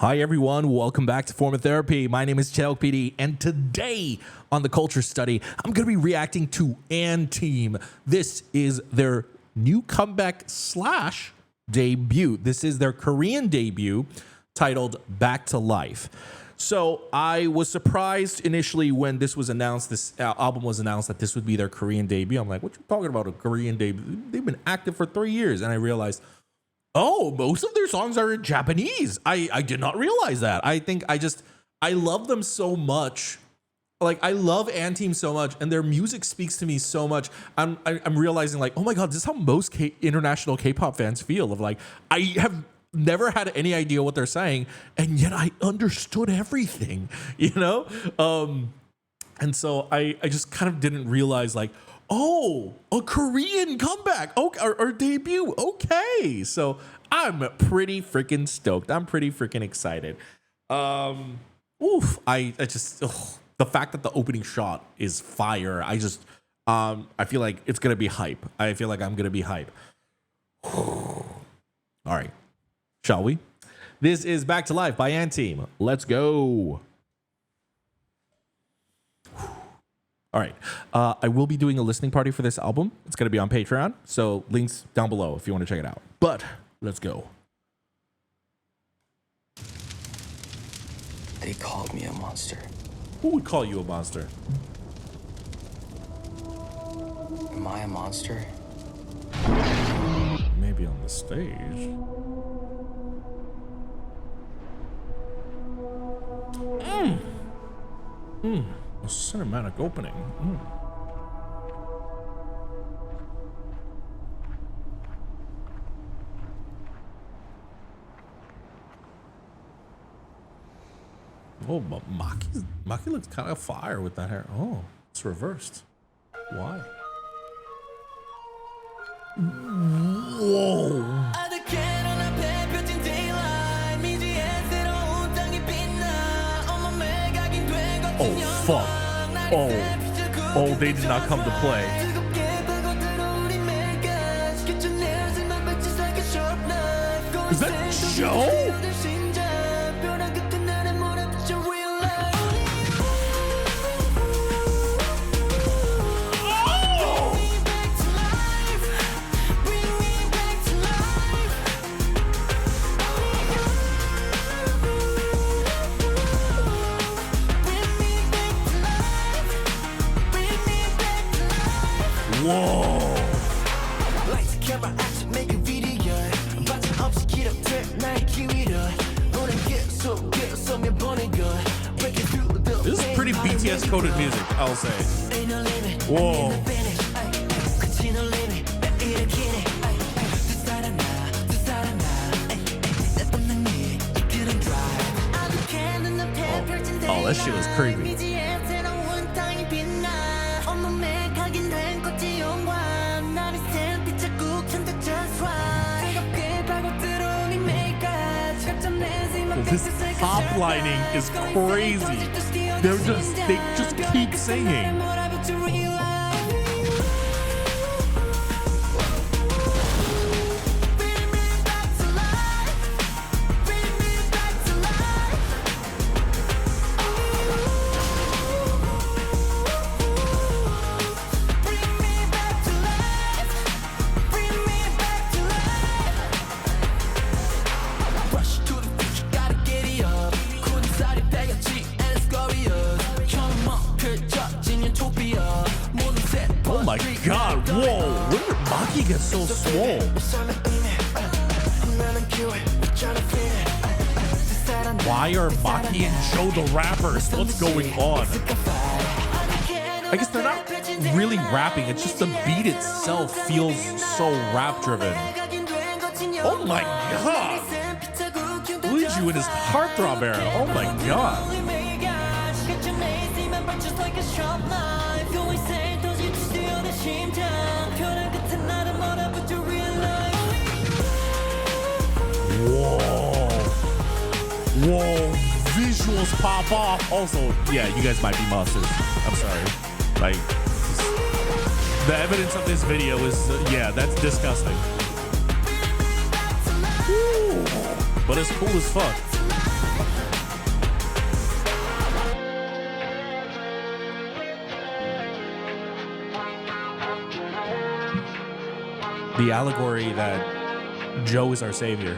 Hi everyone, welcome back to Form of Therapy. My name is Choreography PD, and today on the Culture Study, I'm going to be reacting to Team. This is their new comeback slash debut. This is their Korean debut titled Back to Life. So I was surprised initially when this was announced, this album was announced, that this would be their Korean debut. I'm like, what you talking about, a Korean debut? They've been active for 3 years. And I realized, oh, most of their songs are in Japanese. I did not realize that. I love them so much. Like, I love Team so much, and their music speaks to me so much. I'm realizing, like, oh my God, this is how most international K-pop fans feel. Of like, I have never had any idea what they're saying, and yet I understood everything, you know? And so I just kind of didn't realize, like, oh, a Korean comeback, or debut. Okay, so I'm pretty freaking stoked. I'm pretty freaking excited. The fact that the opening shot is fire. I feel like it's gonna be hype. I feel like I'm gonna be hype. All right, shall we? This is Back to Life by Team. Let's go. All right. I will be doing a listening party for this album. It's going to be on Patreon, so links down below if you want to check it out. But let's go. They called me a monster. Who would call you a monster? Am I a monster? Maybe on the stage. A cinematic opening. Oh, but Maki looks kind of fire with that hair. Oh, it's reversed. Why? Whoa. Oh, fuck. Oh, they did not come to play. Is that Joe? Whoa. This is pretty BTS coded music, I'll say. Whoa. Oh, that shit was creepy. This top lining is crazy. They just keep singing. Oh my God, whoa, when did Maki get so swole? Why are Maki and Joe the rappers? What's going on? I guess they're not really rapping, it's just the beat itself feels so rap driven. Oh my God. Luigi in his heartthrob era, oh my God. Whoa, visuals pop off. Also, yeah, you guys might be monsters. I'm sorry. Like, the evidence of this video is, yeah, that's disgusting. Ooh, but it's cool as fuck. the allegory that Joe is our savior.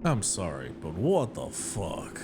I'm sorry, but what the fuck?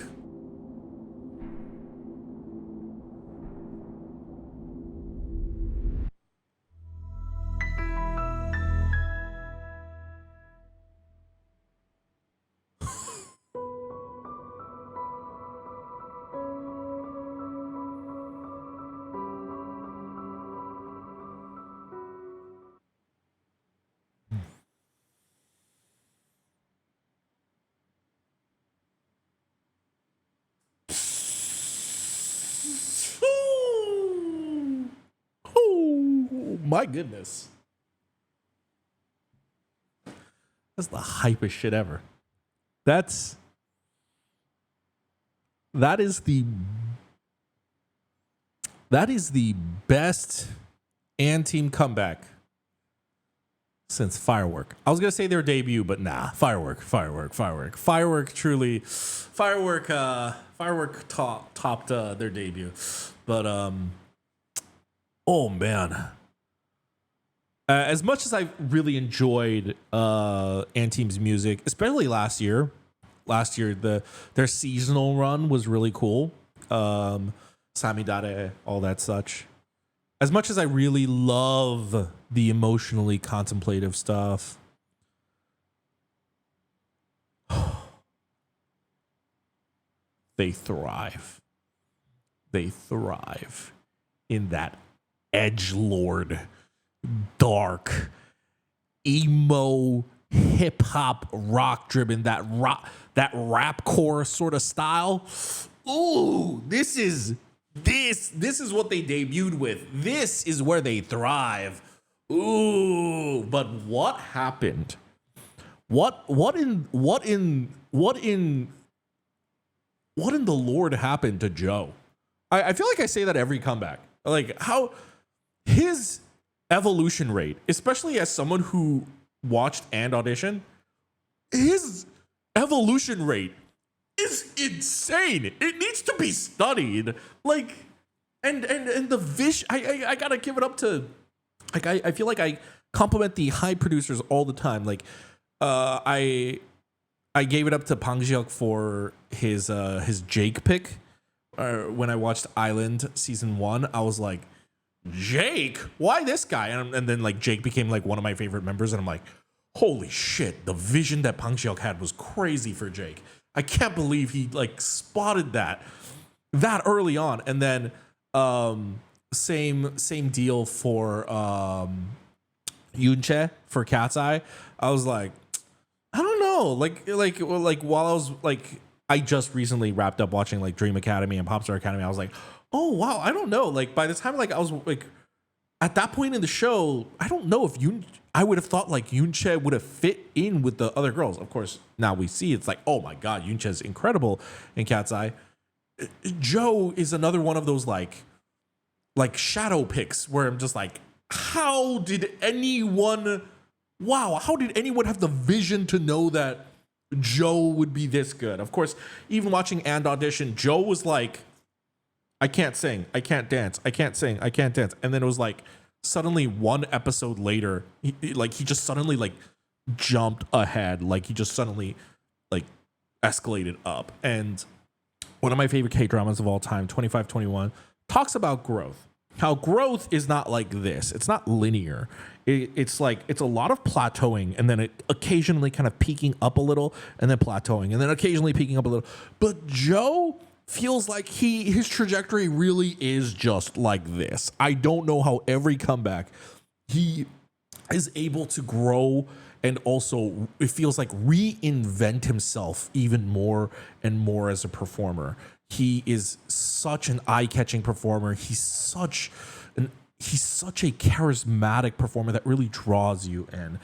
Oh my goodness. That's the hypest shit ever. That is the best and team comeback since Firework. I was gonna say their debut, but nah, Firework truly, Firework topped their debut. But oh man, as much as I really enjoyed Anteam's music, especially last year, their seasonal run was really cool. Samidare, all that such. As much as I really love the emotionally contemplative stuff, they thrive. They thrive in that edgelord, dark, emo, hip hop, rock driven, that rapcore sort of style. Ooh, this is what they debuted with. This is where they thrive. Ooh, but what happened? What in the Lord happened to Joe? I feel like I say that every comeback. Like how his evolution rate, especially as someone who watched and auditioned, his evolution rate is insane. It needs to be studied. Like, and the vision. I gotta give it up to. Like, I feel like I compliment the high producers all the time. Like, I gave it up to Pang Jiok for his Jake pick. When I watched Island season 1, I was like, Jake, why this guy? And then like Jake became like one of my favorite members, and I'm like, holy shit, the vision that Pang Jiok had was crazy for Jake. I can't believe he like spotted that early on. And then same deal for Yoonche for Cat's Eye. I was like, I don't know, like while I was like, I just recently wrapped up watching like Dream Academy and Popstar Academy. I was like, oh wow, I don't know. Like by the time like I was like at that point in the show, I don't know if I would have thought like Yoonche would have fit in with the other girls. Of course, now we see it's like, oh my god, Yoonche's incredible in Cat's Eye. Joe is another one of those like shadow picks where I'm just like, how did anyone have the vision to know that Joe would be this good? Of course, even watching and audition, Joe was like, I can't sing, I can't dance, I can't sing, I can't dance. And then it was like suddenly one episode later, he just suddenly like jumped ahead. Like he just suddenly like escalated up. And one of my favorite K-dramas of all time, 2521, talks about growth. How growth is not like this. It's not linear. It's like, it's a lot of plateauing and then it occasionally kind of peaking up a little and then plateauing and then occasionally peaking up a little. But Joe feels like his trajectory really is just like this. I don't know how every comeback he is able to grow and also it feels like reinvent himself even more and more as a performer. He is such an eye-catching performer. He's such a charismatic performer that really draws you in.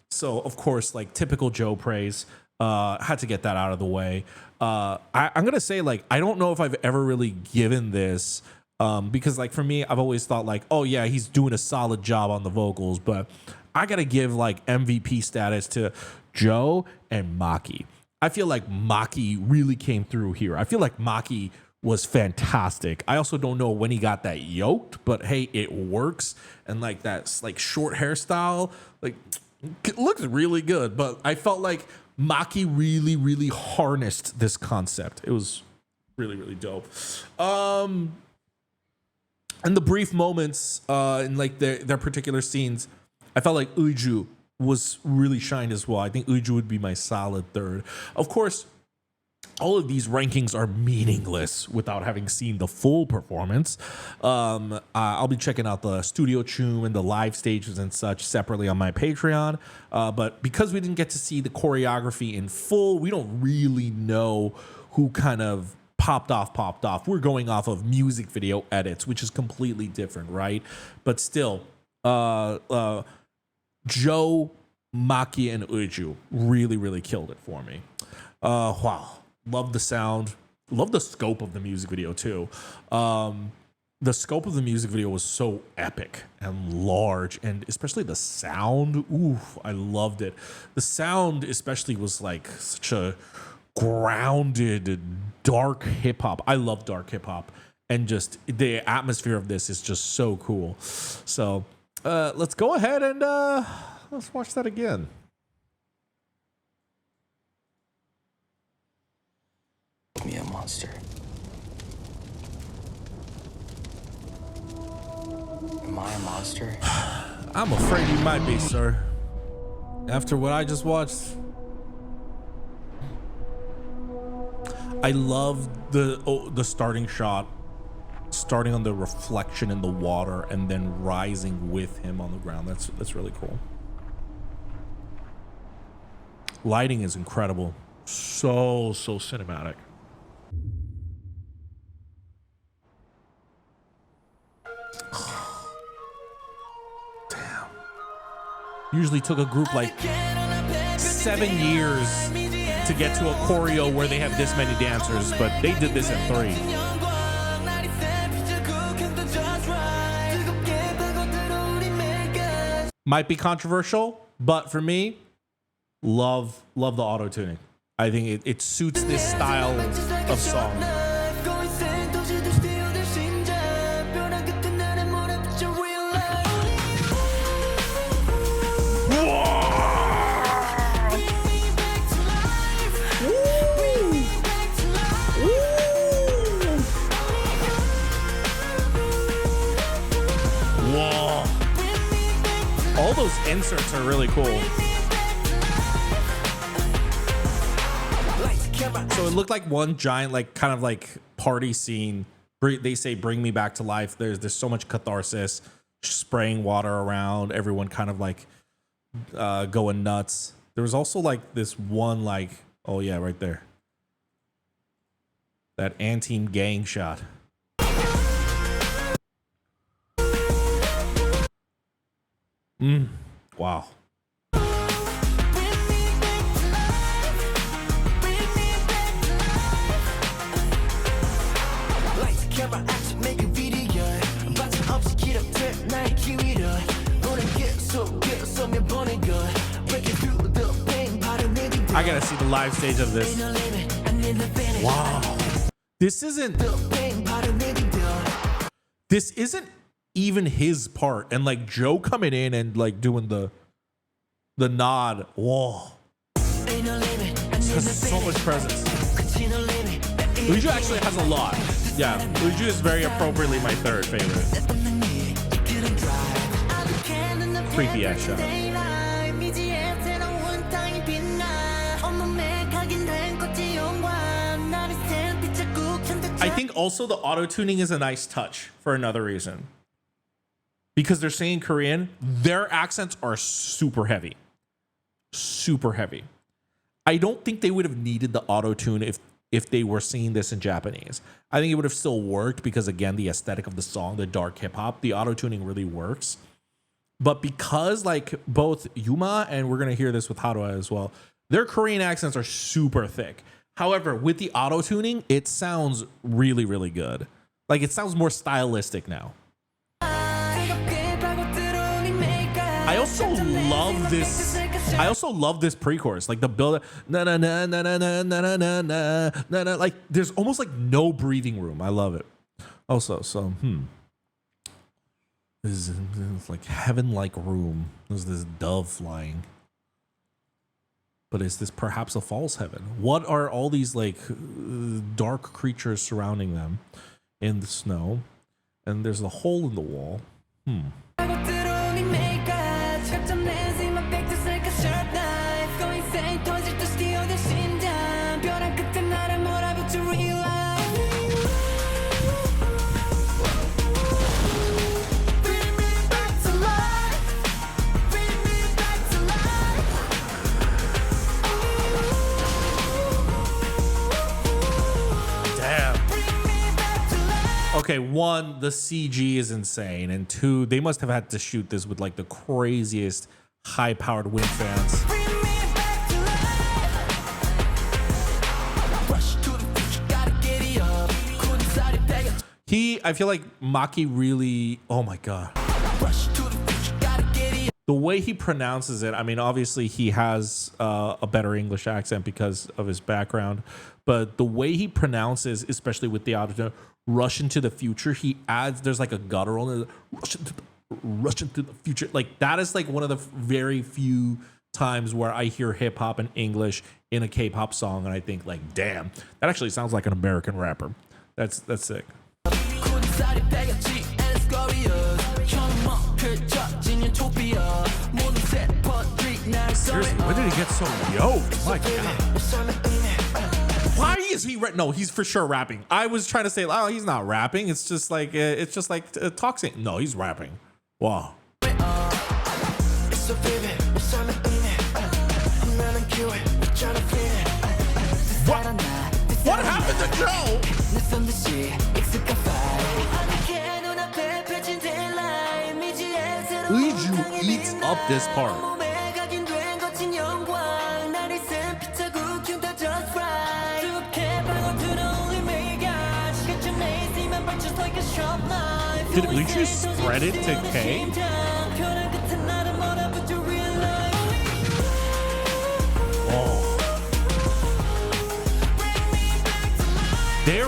So of course, like typical Joe praise, had to get that out of the way. I'm gonna say like I don't know if I've ever really given this because like for me, I've always thought like, oh yeah, he's doing a solid job on the vocals, but I gotta give like MVP status to Joe and Maki. I feel like Maki really came through here. I feel like Maki was fantastic. I also don't know when he got that yoked, but hey, it works. And like that's like short hairstyle, like it looks really good. But I felt like Maki really, really harnessed this concept. It was really, really dope. And the brief moments in like their particular scenes, I felt like Uju was really shined as well. I think Uju would be my solid third. Of course, all of these rankings are meaningless without having seen the full performance. I'll be checking out the studio tune and the live stages and such separately on my Patreon. But because we didn't get to see the choreography in full, we don't really know who kind of popped off. We're going off of music video edits, which is completely different, right? But still, Joe, Maki, and Uju really, really killed it for me. Wow. Love the sound. Love the scope of the music video, too. The scope of the music video was so epic and large, and especially the sound. Ooh, I loved it. The sound especially was like such a grounded, dark hip-hop. I love dark hip-hop. And just the atmosphere of this is just so cool. So let's go ahead and let's watch that again. Me a monster. Am I a monster? I'm afraid you might be, sir. After what I just watched. I love the starting shot, starting on the reflection in the water and then rising with him on the ground. That's really cool. Lighting is incredible. So cinematic. Damn. Usually took a group like 7 years to get to a choreo where they have this many dancers, but they did this in 3. Might be controversial, but for me, love the auto tuning. I think it suits this style of song. All those inserts are really cool. So it looked like one giant, like kind of like party scene. They say, "Bring me back to life." There's so much catharsis, spraying water around, everyone kind of like going nuts. There was also like this one, like, oh yeah, right there, that Anteam gang shot. Wow. I gotta see the live stage of this. Wow. This isn't even his part, and like Joe coming in and like doing the nod. Whoa. Has so much presence. Uju actually has a lot. Yeah, Uju is very appropriately my third favorite. Creepy ass shot. I think also the auto tuning is a nice touch for another reason. Because they're saying Korean, their accents are super heavy. Super heavy. I don't think they would have needed the auto-tune if they were singing this in Japanese. I think it would have still worked because, again, the aesthetic of the song, the dark hip-hop, the auto-tuning really works. But because, like, both Yuma and we're going to hear this with Haruha as well, their Korean accents are super thick. However, with the auto-tuning, it sounds really, really good. Like, it sounds more stylistic now. I also love this. I also love this pre-chorus, like the build. Na na na na na na na na na na na. Like there's almost like no breathing room. I love it. Also, so this is like heaven-like room. There's this dove flying. But is this perhaps a false heaven? What are all these like dark creatures surrounding them in the snow? And there's a hole in the wall. Okay, one, the CG is insane, and two, they must have had to shoot this with like the craziest high-powered wind fans. I feel like Maki really, oh my god. The way he pronounces it, I mean, obviously he has a better English accent because of his background, but the way he pronounces, especially with the auto rush into the future, he adds, there's like a guttural, rush into the future. Like that is like one of the very few times where I hear hip hop in English in a K-pop song, and I think like, damn, that actually sounds like an American rapper. That's sick. Seriously, when did he get so yoked? My God. Why is he no, he's for sure rapping. I was trying to say, oh, he's not rapping. It's just like toxic. No, he's rapping. Wow. What happened to Joe? Uju eats up this part. Did Uju spread it to K? Oh. They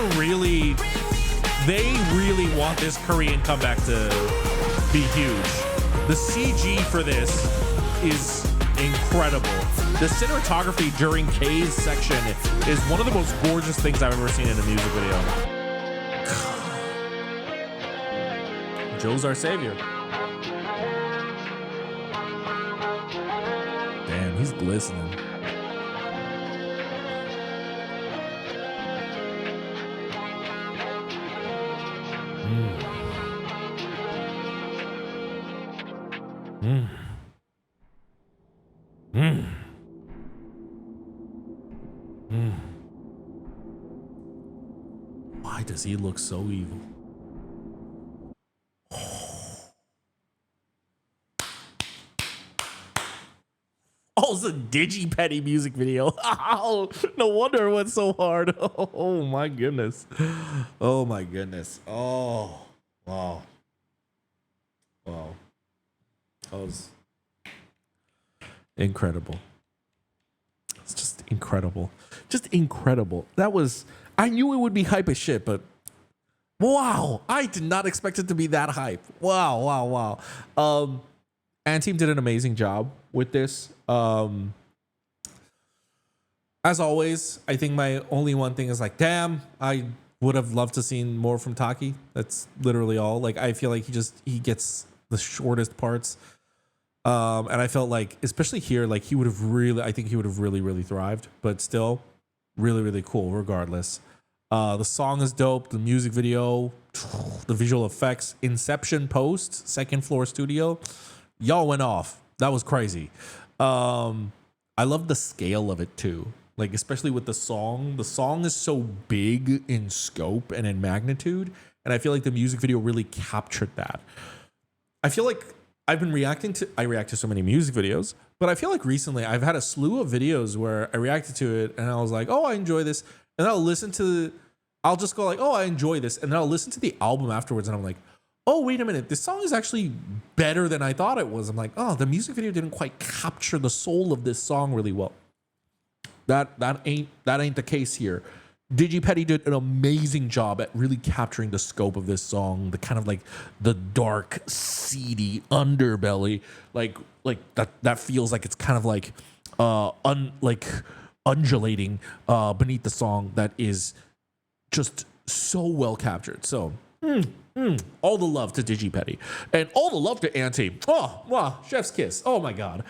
really want this Korean comeback to be huge. The CG for this is incredible. The cinematography during K's section is one of the most gorgeous things I've ever seen in a music video. Joe's our savior. Damn, he's glistening. Why does he look so evil? Oh, it's a Digi-Petty music video. Oh, no wonder it went so hard. Oh my goodness. Oh my goodness. Oh, wow. Wow. That was incredible. It's just incredible. Just incredible. That was, I knew it would be hype as shit, but wow. I did not expect it to be that hype. Wow, wow, wow. Anteam did an amazing job with this. As always, I think my only one thing is like, damn, I would have loved to seen more from Taki. That's literally all. Like, I feel like he gets the shortest parts. And I felt like, especially here, like he would have really thrived, but still really, really cool regardless. The song is dope. The music video, the visual effects, Inception post, second floor studio. Y'all went off. That was crazy. I love the scale of it too. Like, especially with the song. The song is so big in scope and in magnitude. And I feel like the music video really captured that. I feel like I react to so many music videos, but I feel like recently I've had a slew of videos where I reacted to it and I was like, oh, I enjoy this. And I'll just go like, oh, I enjoy this. And then I'll listen to the album afterwards and I'm like, oh, wait a minute, this song is actually better than I thought it was. I'm like, oh, the music video didn't quite capture the soul of this song really well. That ain't the case here. Petty did an amazing job at really capturing the scope of this song, the kind of like the dark, seedy underbelly, like that feels like it's kind of like undulating beneath the song, that is just so well captured. So all the love to Petty, and all the love to Auntie. Oh, wow, chef's kiss. Oh my God.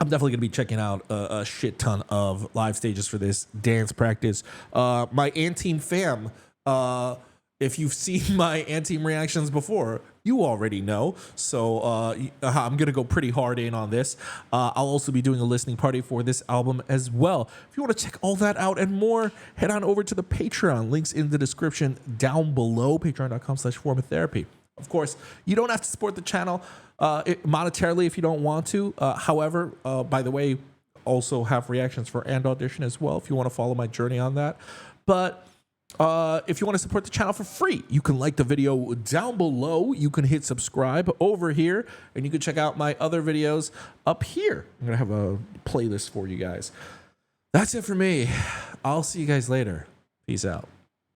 I'm definitely going to be checking out a shit ton of live stages for this dance practice. My Anteam fam, if you've seen my Anteam reactions before, you already know. So I'm going to go pretty hard in on this. I'll also be doing a listening party for this album as well. If you want to check all that out and more, head on over to the Patreon. Links in the description down below, patreon.com/formatherapy. Of course, you don't have to support the channel monetarily if you don't want to. However, by the way, also have reactions for and audition as well if you want to follow my journey on that. But if you want to support the channel for free, you can like the video down below. You can hit subscribe over here, and you can check out my other videos up here. I'm going to have a playlist for you guys. That's it for me. I'll see you guys later. Peace out.